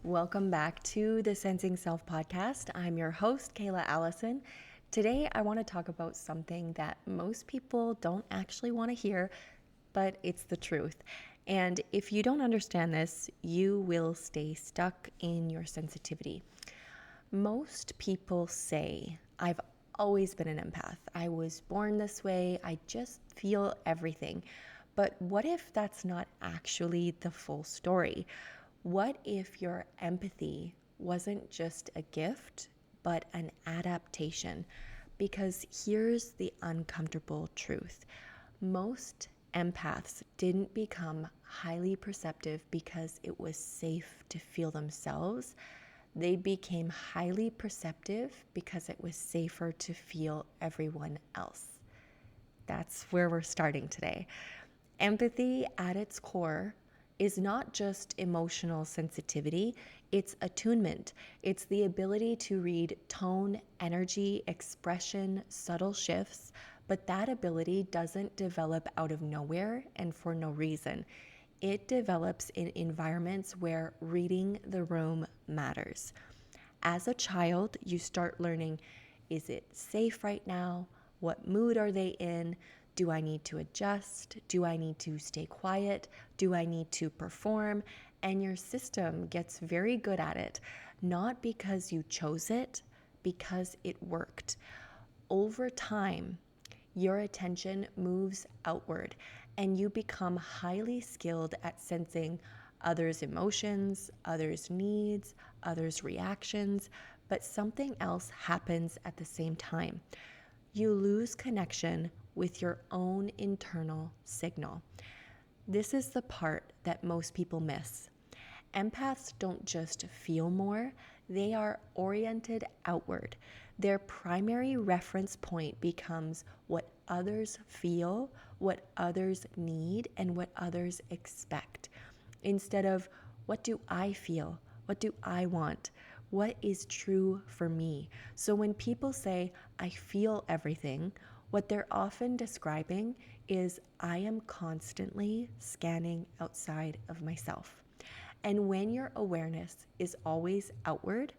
Welcome back to the Sensing Self podcast. I'm your host, Kayla Allison. Today, I want to talk about something that most people don't actually want to hear, but it's the truth. And if you don't understand this, you will stay stuck in your sensitivity. Most people say, I've always been an empath. I was born this way. I just feel everything. But what if that's not actually the full story? What if your empathy wasn't just a gift, but an adaptation? Because here's the uncomfortable truth. Most empaths didn't become highly perceptive because it was safe to feel themselves. They became highly perceptive because it was safer to feel everyone else. That's where we're starting today. Empathy at its core is not just emotional sensitivity, it's attunement. It's the ability to read tone, energy, expression, subtle shifts, but that ability doesn't develop out of nowhere and for no reason. It develops in environments where reading the room matters. As a child, you start learning, is it safe right now? What mood are they in? Do I need to adjust? Do I need to stay quiet? Do I need to perform? And your system gets very good at it, not because you chose it, because it worked. Over time, your attention moves outward and you become highly skilled at sensing others' emotions, others' needs, others' reactions, but something else happens at the same time. You lose connection with your own internal signal. This is the part that most people miss. Empaths don't just feel more, they are oriented outward. Their primary reference point becomes what others feel, what others need, and what others expect. Instead of, what do I feel? What do I want? What is true for me? So when people say, I feel everything, what they're often describing is, I am constantly scanning outside of myself. And when your awareness is always outward,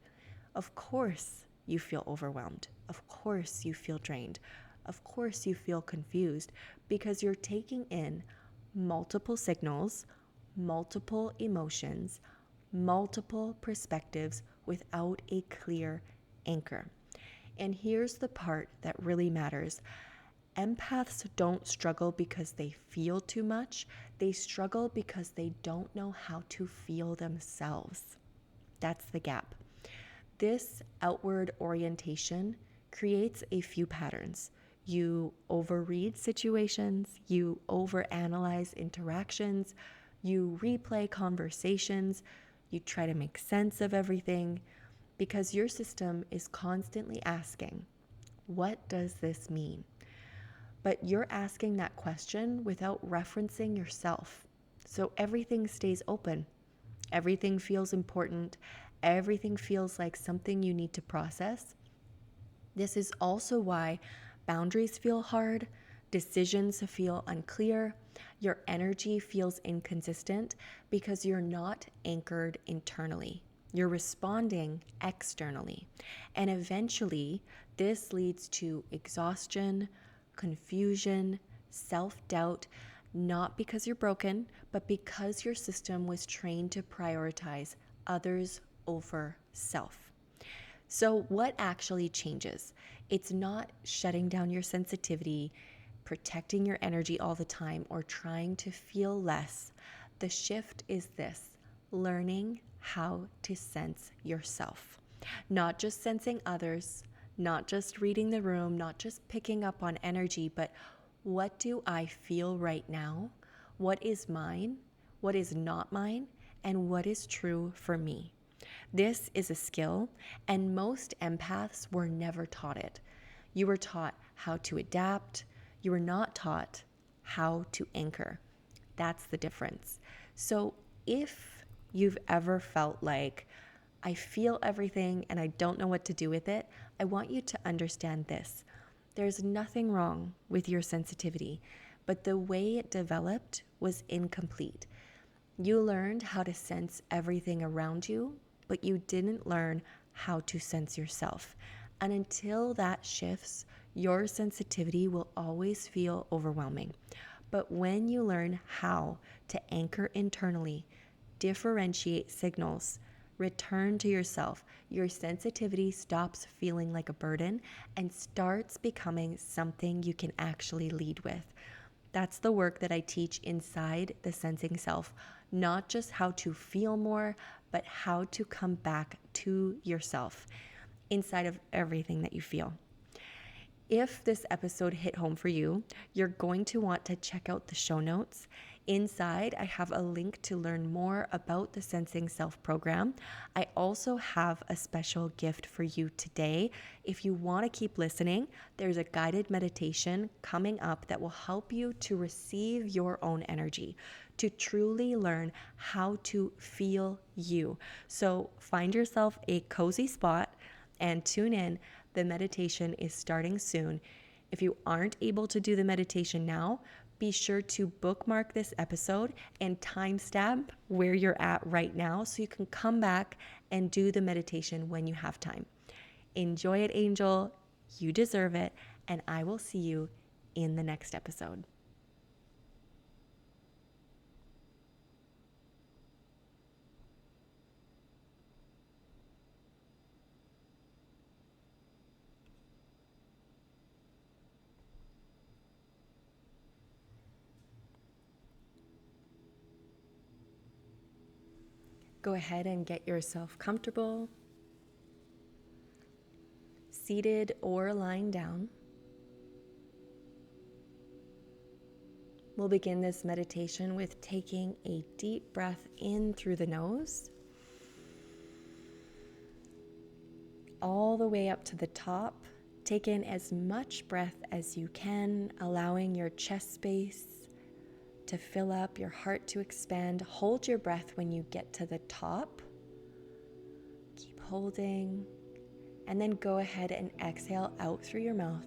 of course you feel overwhelmed. Of course you feel drained. Of course you feel confused because you're taking in multiple signals, multiple emotions, multiple perspectives without a clear anchor. And here's the part that really matters. Empaths don't struggle because they feel too much. They struggle because they don't know how to feel themselves. That's the gap. This outward orientation creates a few patterns. You overread situations, you overanalyze interactions, you replay conversations, you try to make sense of everything because your system is constantly asking, what does this mean? But you're asking that question without referencing yourself. So everything stays open. Everything feels important. Everything feels like something you need to process. This is also why boundaries feel hard, decisions feel unclear, your energy feels inconsistent because you're not anchored internally. You're responding externally. And eventually, this leads to exhaustion, confusion, self-doubt, not because you're broken, but because your system was trained to prioritize others over self. So, what actually changes? It's not shutting down your sensitivity, protecting your energy all the time, or trying to feel less. The shift is this: learning how to sense yourself. Not just sensing others, not just reading the room, not just picking up on energy, but what do I feel right now? What is mine? What is not mine? And what is true for me? This is a skill, and most empaths were never taught it. You were taught how to adapt. You were not taught how to anchor. That's the difference. So if you've ever felt like, I feel everything and I don't know what to do with it, I want you to understand this. There's nothing wrong with your sensitivity, but the way it developed was incomplete. You learned how to sense everything around you, but you didn't learn how to sense yourself. And until that shifts, your sensitivity will always feel overwhelming. But when you learn how to anchor internally, differentiate signals, return to yourself, your sensitivity stops feeling like a burden and starts becoming something you can actually lead with. That's the work that I teach inside the Sensing Self, not just how to feel more, but how to come back to yourself inside of everything that you feel. If this episode hit home for you, you're going to want to check out the show notes. Inside, I have a link to learn more about the Sensing Self program. I also have a special gift for you today. If you want to keep listening, there's a guided meditation coming up that will help you to receive your own energy, to truly learn how to feel you. So find yourself a cozy spot and tune in. The meditation is starting soon. If you aren't able to do the meditation now, be sure to bookmark this episode and timestamp where you're at right now so you can come back and do the meditation when you have time. Enjoy it, Angel. You deserve it. And I will see you in the next episode. Go ahead and get yourself comfortable, seated or lying down. We'll begin this meditation with taking a deep breath in through the nose, all the way up to the top. Take in as much breath as you can, allowing your chest space to fill up, your heart to expand. Hold your breath when you get to the top. Keep holding, and then go ahead and exhale out through your mouth.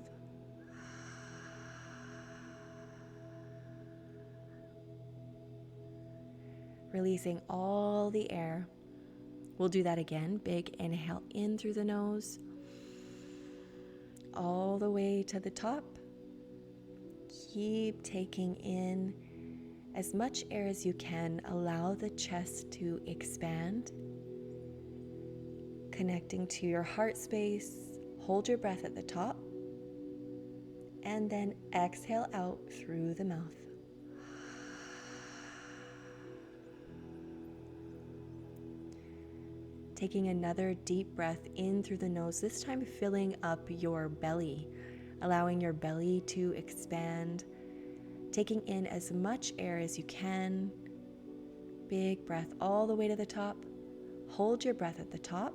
Releasing all the air. We'll do that again. Big inhale in through the nose, all the way to the top. Keep taking in as much air as you can. Allow the chest to expand, connecting to your heart space. Hold your breath at the top, and then exhale out through the mouth. Taking another deep breath in through the nose, this time filling up your belly, allowing your belly to expand, taking in as much air as you can. Big breath all the way to the top. Hold your breath at the top,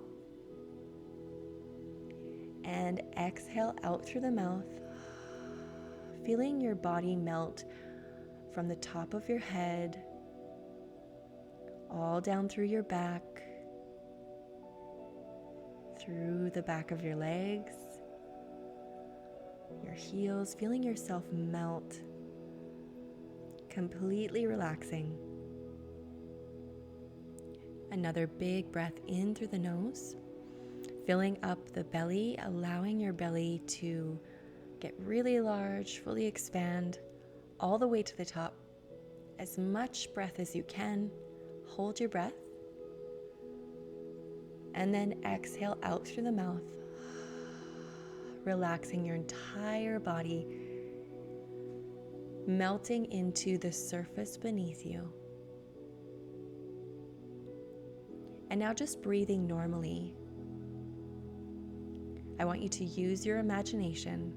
and exhale out through the mouth, feeling your body melt from the top of your head, all down through your back, through the back of your legs, your heels, feeling yourself melt, completely relaxing. Another big breath in through the nose, filling up the belly, allowing your belly to get really large, fully expand, all the way to the top. As much breath as you can. Hold your breath, and then exhale out through the mouth, relaxing your entire body, melting into the surface beneath you. And now just breathing normally. I want you to use your imagination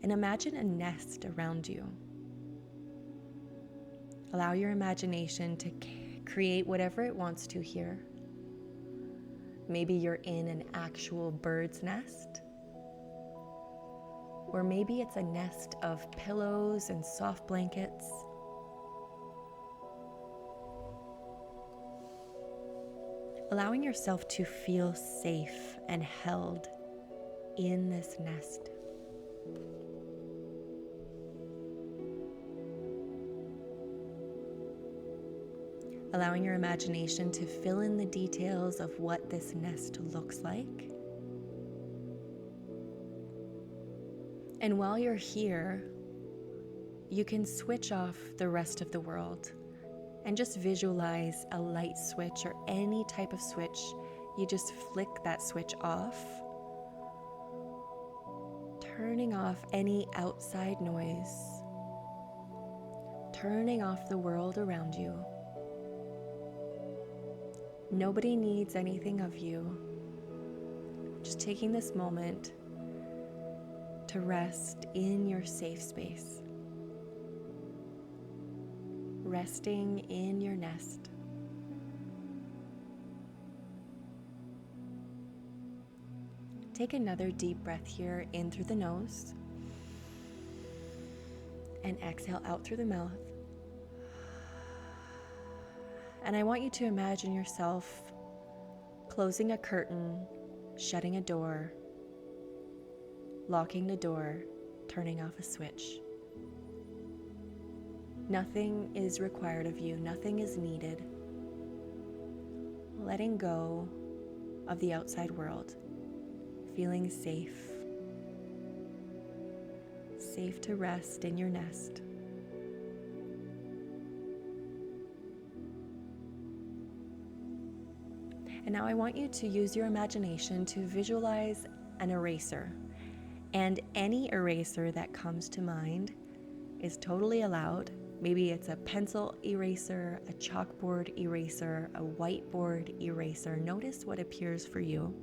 and imagine a nest around you. Allow your imagination to create whatever it wants to here. Maybe you're in an actual bird's nest, or maybe it's a nest of pillows and soft blankets. Allowing yourself to feel safe and held in this nest. allowing your imagination to fill in the details of what this nest looks like. And while you're here, you can switch off the rest of the world and just visualize a light switch or any type of switch. You just flick that switch off, turning off any outside noise, turning off the world around you. Nobody needs anything of you. Just taking this moment to rest in your safe space, resting in your nest. Take another deep breath here, in through the nose, and exhale out through the mouth. And I want you to imagine yourself closing a curtain, shutting a door, locking the door, turning off a switch. Nothing is required of you, nothing is needed. Letting go of the outside world, feeling safe, safe to rest in your nest. And now I want you to use your imagination to visualize an eraser. And any eraser that comes to mind is totally allowed. Maybe it's a pencil eraser, a chalkboard eraser, a whiteboard eraser. Notice what appears for you.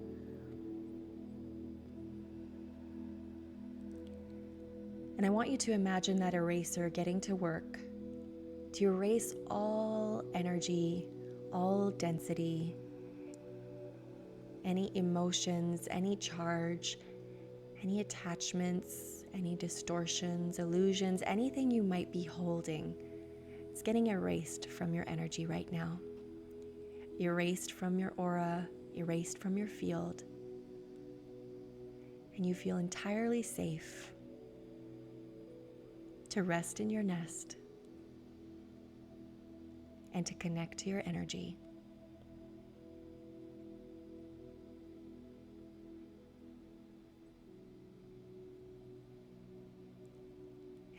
And I want you to imagine that eraser getting to work to erase all energy, all density, any emotions, any charge, any attachments, any distortions, illusions, anything you might be holding. It's getting erased from your energy right now. Erased from your aura, erased from your field. And you feel entirely safe to rest in your nest and to connect to your energy.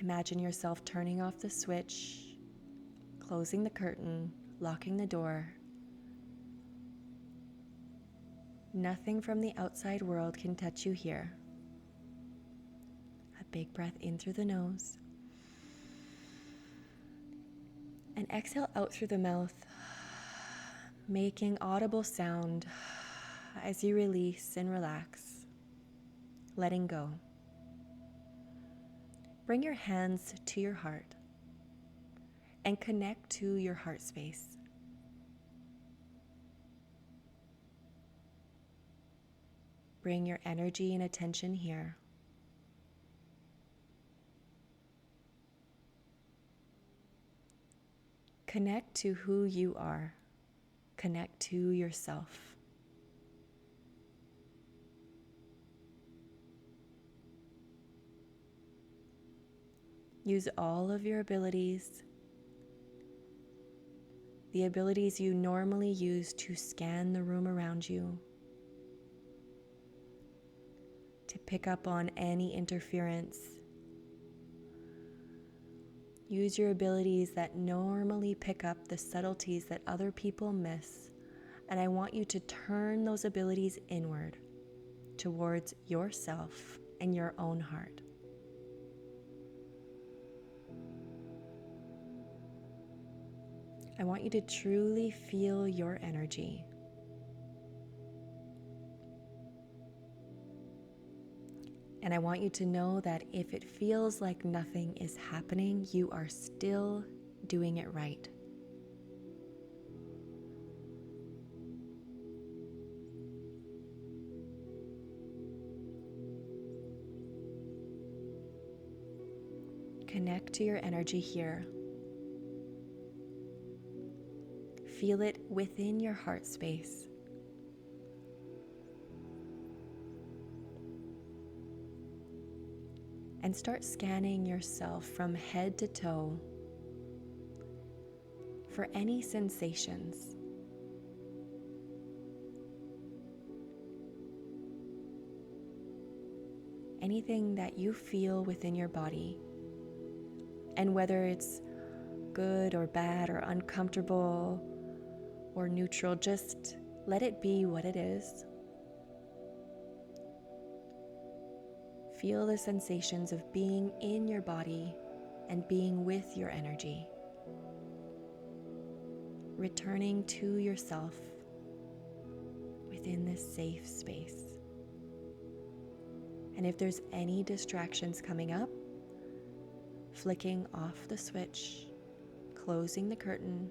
Imagine yourself turning off the switch, closing the curtain, locking the door. Nothing from the outside world can touch you here. A big breath in through the nose. And exhale out through the mouth, making audible sound as you release and relax, letting go. Bring your hands to your heart and connect to your heart space. Bring your energy and attention here. Connect to who you are. Connect to yourself. Use all of your abilities, the abilities you normally use to scan the room around you, to pick up on any interference. Use your abilities that normally pick up the subtleties that other people miss, and I want you to turn those abilities inward towards yourself and your own heart. I want you to truly feel your energy. And I want you to know that if it feels like nothing is happening, you are still doing it right. Connect to your energy here. Feel it within your heart space. And start scanning yourself from head to toe, for any sensations. Anything that you feel within your body, and whether it's good or bad or uncomfortable or neutral, just let it be what it is. Feel the sensations of being in your body and being with your energy, returning to yourself within this safe space. And if there's any distractions coming up, flicking off the switch, closing the curtain,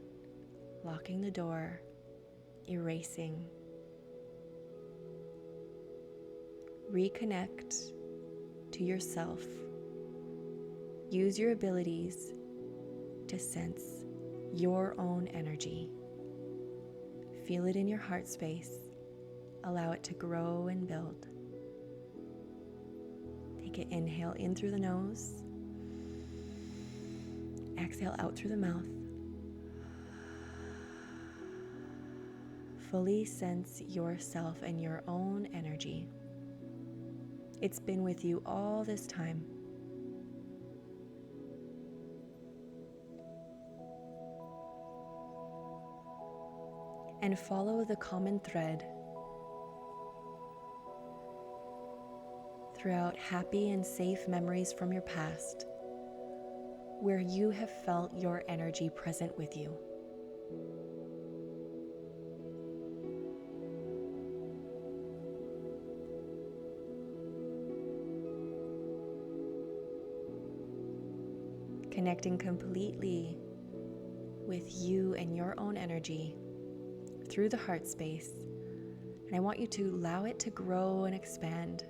locking the door, erasing. Reconnect to yourself. Use your abilities to sense your own energy. Feel it in your heart space. Allow it to grow and build. Take an inhale in through the nose. Exhale out through the mouth. Fully sense yourself and your own energy. It's been with you all this time. And follow the common thread throughout happy and safe memories from your past, where you have felt your energy present with you. Connecting completely with you and your own energy through the heart space. And I want you to allow it to grow and expand,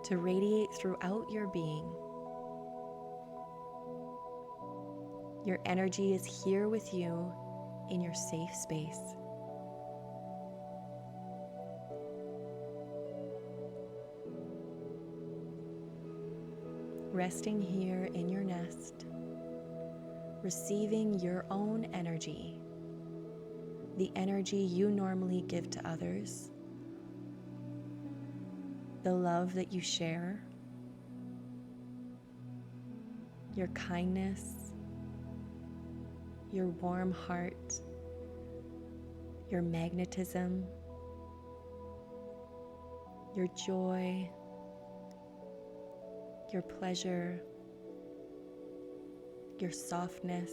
to radiate throughout your being. Your energy is here with you in your safe space. Resting here in your nest, receiving your own energy, the energy you normally give to others, the love that you share, your kindness, your warm heart, your magnetism, your joy, your pleasure, your softness.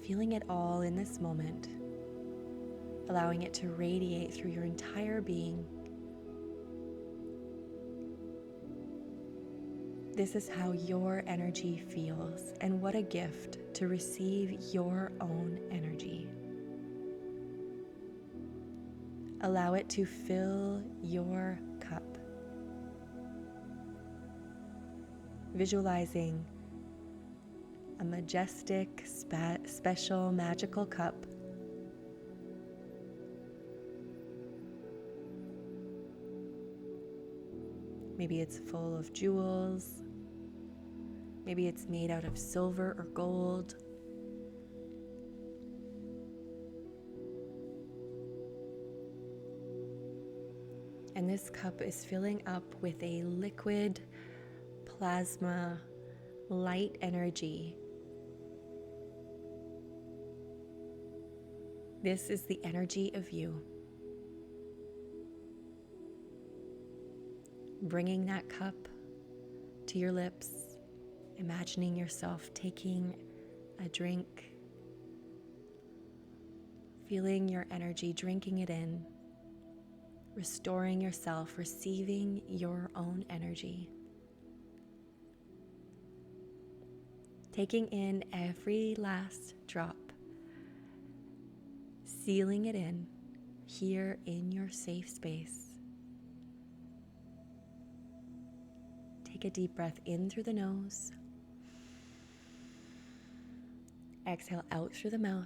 Feeling it all in this moment, allowing it to radiate through your entire being. This is how your energy feels, and what a gift to receive your own energy. Allow it to fill your cup. Visualizing a majestic, special, magical cup maybe it's full of jewels. Maybe it's made out of silver or gold. And this cup is filling up with a liquid plasma light energy. This is the energy of you. Bringing that cup to your lips, imagining yourself taking a drink, feeling your energy, drinking it in, restoring yourself, receiving your own energy. Taking in every last drop, sealing it in here in your safe space. Take a deep breath in through the nose. Exhale out through the mouth.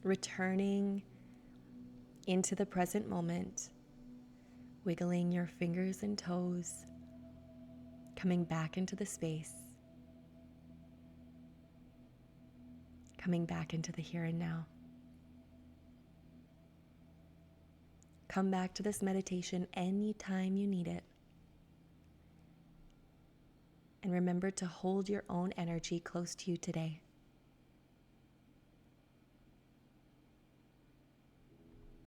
Returning into the present moment, wiggling your fingers and toes, coming back into the space, coming back into the here and now. Come back to this meditation anytime you need it. And remember to hold your own energy close to you today.